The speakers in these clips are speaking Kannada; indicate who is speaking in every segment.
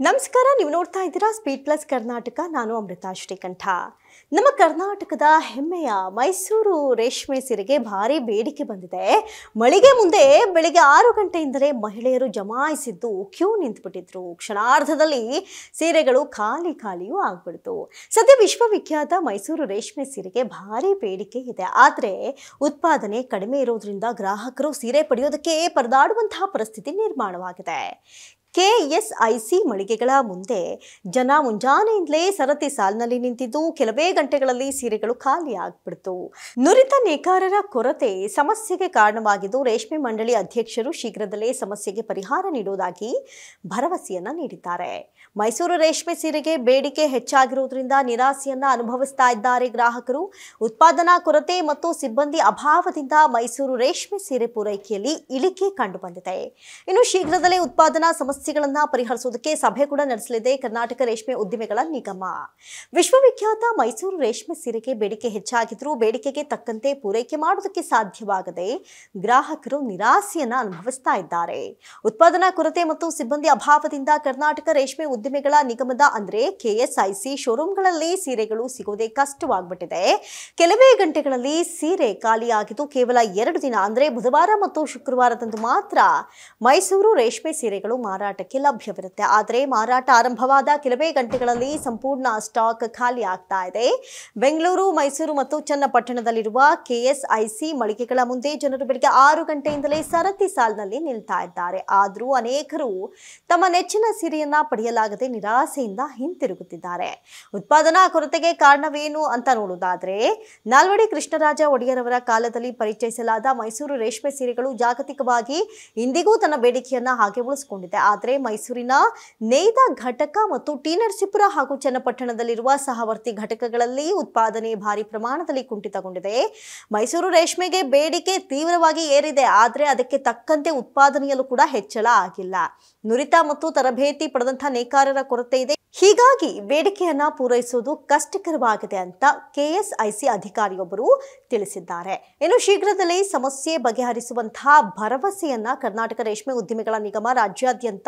Speaker 1: ನಮಸ್ಕಾರ, ನೀವು ನೋಡ್ತಾ ಇದ್ದೀರಾ ಸ್ಪೀಡ್ ಪ್ಲಸ್ ಕರ್ನಾಟಕ. ನಾನು ಅಮೃತ ಶ್ರೀಕಂಠ. ನಮ್ಮ ಕರ್ನಾಟಕದ ಹೆಮ್ಮೆಯ ಮೈಸೂರು ರೇಷ್ಮೆ ಸೀರೆಗೆ ಭಾರಿ ಬೇಡಿಕೆ ಬಂದಿದೆ. ಮಳಿಗೆ ಮುಂದೆ ಬೆಳಿಗ್ಗೆ 6 ಗಂಟೆಯಿಂದಲೇ ಮಹಿಳೆಯರು ಜಮಾಯಿಸಿದ್ದು ಕ್ಯೂ ನಿಂತುಬಿಟ್ಟಿದ್ರು. ಕ್ಷಣಾರ್ಧದಲ್ಲಿ ಸೀರೆಗಳು ಖಾಲಿಯೂ ಆಗ್ಬಿಡ್ತು. ಸದ್ಯ ವಿಶ್ವವಿಖ್ಯಾತ ಮೈಸೂರು ರೇಷ್ಮೆ ಸೀರೆಗೆ ಭಾರಿ ಬೇಡಿಕೆ ಇದೆ. ಆದರೆ ಉತ್ಪಾದನೆ ಕಡಿಮೆ ಇರೋದ್ರಿಂದ ಗ್ರಾಹಕರು ಸೀರೆ ಪಡೆಯೋದಕ್ಕೆ ಪರದಾಡುವಂತಹ ಪರಿಸ್ಥಿತಿ ನಿರ್ಮಾಣವಾಗಿದೆ. ಕೆಎಸ್ಐಸಿ ಮಳಿಗೆಗಳ ಮುಂದೆ ಜನ ಮುಂಜಾನೆಯಿಂದಲೇ ಸರತಿ ಸಾಲಿನಲ್ಲಿ ನಿಂತಿದ್ದು ಕೆಲವೇ ಗಂಟೆಗಳಲ್ಲಿ ಸೀರೆಗಳು ಖಾಲಿ ಆಗ್ಬಿಡ್ತು. ನುರಿತ ನೇಕಾರರ ಕೊರತೆ ಸಮಸ್ಯೆಗೆ ಕಾರಣವಾಗಿದ್ದು ರೇಷ್ಮೆ ಮಂಡಳಿ ಅಧ್ಯಕ್ಷರು ಶೀಘ್ರದಲ್ಲೇ ಸಮಸ್ಯೆಗೆ ಪರಿಹಾರ ನೀಡುವುದಾಗಿ ಭರವಸೆಯನ್ನ ನೀಡಿದ್ದಾರೆ. ಮೈಸೂರು ರೇಷ್ಮೆ ಸೀರೆಗೆ ಬೇಡಿಕೆ ಹೆಚ್ಚಾಗಿರುವುದರಿಂದ ನಿರಾಸೆಯನ್ನ ಅನುಭವಿಸ್ತಾ ಇದ್ದಾರೆ ಗ್ರಾಹಕರು. ಉತ್ಪಾದನಾ ಕೊರತೆ ಮತ್ತು ಸಿಬ್ಬಂದಿ ಅಭಾವದಿಂದ ಮೈಸೂರು ರೇಷ್ಮೆ ಸೀರೆ ಪೂರೈಕೆಯಲ್ಲಿ ಇಳಿಕೆ ಕಂಡುಬಂದಿದೆ. ಇನ್ನು ಶೀಘ್ರದಲ್ಲೇ ಉತ್ಪಾದನಾ ಸಮಸ್ಯೆಗಳನ್ನು ಪರಿಹರಿಸುವುದಕ್ಕೆ ಸಭೆ ಕೂಡ ನಡೆಸಲಿದೆ ಕರ್ನಾಟಕ ರೇಷ್ಮೆ ಉದ್ದಿಮೆಗಳ ನಿಗಮ. ವಿಶ್ವವಿಖ್ಯಾತ ಮೈಸೂರು ರೇಷ್ಮೆ ಸೀರೆಗೆ ಬೇಡಿಕೆ ಹೆಚ್ಚಾಗಿದ್ರೂ ಬೇಡಿಕೆಗೆ ತಕ್ಕಂತೆ ಪೂರೈಕೆ ಮಾಡುವುದಕ್ಕೆ ಸಾಧ್ಯವಾಗದೆ ಗ್ರಾಹಕರು ನಿರಾಸೆಯನ್ನ ಅನುಭವಿಸ್ತಾ ಇದ್ದಾರೆ. ಉತ್ಪಾದನಾ ಕೊರತೆ ಮತ್ತು ಸಿಬ್ಬಂದಿ ಅಭಾವದಿಂದ ಕರ್ನಾಟಕ ರೇಷ್ಮೆ ಉದ್ದಿಮೆಗಳ ನಿಗಮದ ಅಂದ್ರೆ ಕೆಎಸ್ಐಸಿ ಶೋರೂಮ್ಗಳಲ್ಲಿ ಸೀರೆಗಳು ಸಿಗೋದೇ ಕಷ್ಟವಾಗ್ಬಿಟ್ಟಿದೆ. ಕೆಲವೇ ಗಂಟೆಗಳಲ್ಲಿ ಸೀರೆ ಖಾಲಿಯಾಗಿದ್ದು ಕೇವಲ 2 ದಿನ ಅಂದ್ರೆ ಬುಧವಾರ ಮತ್ತು ಶುಕ್ರವಾರದಂದು ಮಾತ್ರ ಮೈಸೂರು ರೇಷ್ಮೆ ಸೀರೆಗಳು ಮಾರಾಟಕ್ಕೆ ಲಭ್ಯವಿರುತ್ತೆ. ಆದರೆ ಮಾರಾಟ ಆರಂಭವಾದ ಕೆಲವೇ ಗಂಟೆಗಳಲ್ಲಿ ಸಂಪೂರ್ಣ ಸ್ಟಾಕ್ ಖಾಲಿ ಆಗ್ತಾ ಇದೆ. ಬೆಂಗಳೂರು, ಮೈಸೂರು ಮತ್ತು ಚನ್ನಪಟ್ಟಣದಲ್ಲಿರುವ ಕೆಎಸ್ಐಸಿ ಮಳಿಗೆಗಳ ಮುಂದೆ ಜನರು ಬೆಳಗ್ಗೆ 6 ಗಂಟೆಯಿಂದಲೇ ಸರತಿ ಸಾಲಿನಲ್ಲಿ ನಿಲ್ತಾ ಇದ್ದಾರೆ. ಆದರೂ ಅನೇಕರು ತಮ್ಮ ನೆಚ್ಚಿನ ಸೀರೆಯನ್ನ ಪಡೆಯಲಾಗದೆ ನಿರಾಸೆಯಿಂದ ಹಿಂತಿರುಗುತ್ತಿದ್ದಾರೆ. ಉತ್ಪಾದನಾ ಕೊರತೆಗೆ ಕಾರಣವೇನು ಅಂತ ನೋಡುವುದಾದ್ರೆ, ನಾಲ್ವಡಿ ಕೃಷ್ಣರಾಜ ಒಡೆಯರ್ ಅವರ ಕಾಲದಲ್ಲಿ ಪರಿಚಯಿಸಲಾದ ಮೈಸೂರು ರೇಷ್ಮೆ ಸೀರೆಗಳು ಜಾಗತಿಕವಾಗಿ ಇಂದಿಗೂ ತನ್ನ ಬೇಡಿಕೆಯನ್ನ ಹಾಗೆ ಉಳಿಸಿಕೊಂಡಿದೆ. ಆದರೆ ಮೈಸೂರಿನ ನೇಯ್ದ ಘಟಕ ಮತ್ತು ಟಿ ನರಸೀಪುರ ಹಾಗೂ ಚನ್ನಪಟ್ಟಣದಲ್ಲಿರುವ ಸಹವರ್ತಿ ಘಟಕಗಳಲ್ಲಿ ಉತ್ಪಾದನೆ ಭಾರಿ ಪ್ರಮಾಣದಲ್ಲಿ ಕುಂಠಿತಗೊಂಡಿದೆ. ಮೈಸೂರು ರೇಷ್ಮೆಗೆ ಬೇಡಿಕೆ ತೀವ್ರವಾಗಿ ಏರಿದೆ. ಆದರೆ ಅದಕ್ಕೆ ತಕ್ಕಂತೆ ಉತ್ಪಾದನೆಯಲ್ಲೂ ಕೂಡ ಹೆಚ್ಚಳ ಆಗಿಲ್ಲ. ನುರಿತ ಮತ್ತು ತರಬೇತಿ ಪಡೆದಂತಹ ನೇಕಾರರ ಕೊರತೆ ಇದೆ. ಹೀಗಾಗಿ ಬೇಡಿಕೆಯನ್ನ ಪೂರೈಸುವುದು ಕಷ್ಟಕರವಾಗಿದೆ ಅಂತ ಕೆಎಸ್ಐಸಿ ಅಧಿಕಾರಿಯೊಬ್ಬರು ತಿಳಿಸಿದ್ದಾರೆ. ಇನ್ನು ಶೀಘ್ರದಲ್ಲೇ ಸಮಸ್ಯೆ ಬಗೆಹರಿಸುವಂತಹ ಭರವಸೆಯನ್ನ ಕರ್ನಾಟಕ ರೇಷ್ಮೆ ಉದ್ದಿಮೆಗಳ ನಿಗಮ ರಾಜ್ಯಾದ್ಯಂತ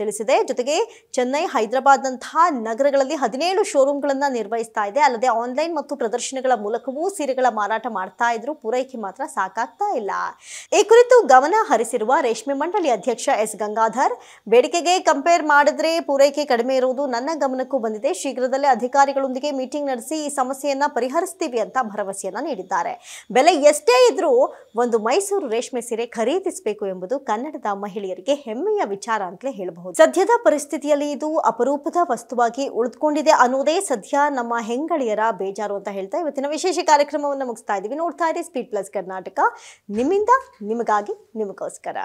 Speaker 1: ತಿಳಿಸಿದೆ. ಜೊತೆಗೆ ಚೆನ್ನೈ, ಹೈದರಾಬಾದ್ನಂತಹ ನಗರಗಳಲ್ಲಿ 17 ಶೋರೂಮ್ಗಳನ್ನ ನಿರ್ವಹಿಸ್ತಾ ಇದೆ. ಅಲ್ಲದೆ ಆನ್ಲೈನ್ ಮತ್ತು ಪ್ರದರ್ಶನಗಳ ಮೂಲಕವೂ ಸೀರೆಗಳ ಮಾರಾಟ ಮಾಡ್ತಾ ಇದ್ರು. ಪೂರೈಕೆ ಮಾತ್ರ ಸಾಕಾಗ್ತಾ ಇಲ್ಲ. ಈ ಕುರಿತು ಗಮನ ಹರಿಸಿರುವ ರೇಷ್ಮೆ ಮಂಡಳಿ ಅಧ್ಯಕ್ಷ ಎಸ್ ಗಂಗಾಧರ್, ಬೇಡಿಕೆಗೆ ಕಂಪೇರ್ ಮಾಡಿದ್ರೆ ಪೂರೈಕೆ ಕಡಿಮೆ ಇರುವುದು ನನ್ನ ಗಮನಕ್ಕೂ ಬಂದಿದೆ. ಶೀಘ್ರದಲ್ಲೇ ಅಧಿಕಾರಿಗಳೊಂದಿಗೆ ಮೀಟಿಂಗ್ ನಡೆಸಿ ಈ ಸಮಸ್ಯೆಯನ್ನ ಪರಿಹರಿಸ್ತೀವಿ ಅಂತ ಭರವಸೆಯನ್ನ ನೀಡಿದ್ದಾರೆ. ಬೆಲೆ ಎಷ್ಟೇ ಇದ್ರೂ ಒಂದು ಮೈಸೂರು ರೇಷ್ಮೆ ಸೀರೆ ಖರೀದಿಸಬೇಕು ಎಂಬುದು ಕನ್ನಡದ ಮಹಿಳೆಯರಿಗೆ ಹೆಮ್ಮೆಯ ವಿಚಾರ ಅಂತಲೇ ಹೇಳಬಹುದು. ಸದ್ಯದ ಪರಿಸ್ಥಿತಿಯಲ್ಲಿ ಇದು ಅಪರೂಪದ ವಸ್ತುವಾಗಿ ಉಳಿದುಕೊಂಡಿದೆ ಅನ್ನೋದೇ ಸದ್ಯ ನಮ್ಮ ಹೆಂಗಳಿಯರ ಬೇಜಾರು ಅಂತ ಹೇಳ್ತಾ ಇವತ್ತಿನ ವಿಶೇಷ ಕಾರ್ಯಕ್ರಮವನ್ನು ಮುಗಿಸ್ತಾ ಇದ್ದೀವಿ. ನೋಡ್ತಾ ಇರಿ ಸ್ಪೀಡ್ ಪ್ಲಸ್ ಕರ್ನಾಟಕ, ನಿಮ್ಮಿಂದ ನಿಮಗಾಗಿ, ನಿಮಗೋಸ್ಕರ.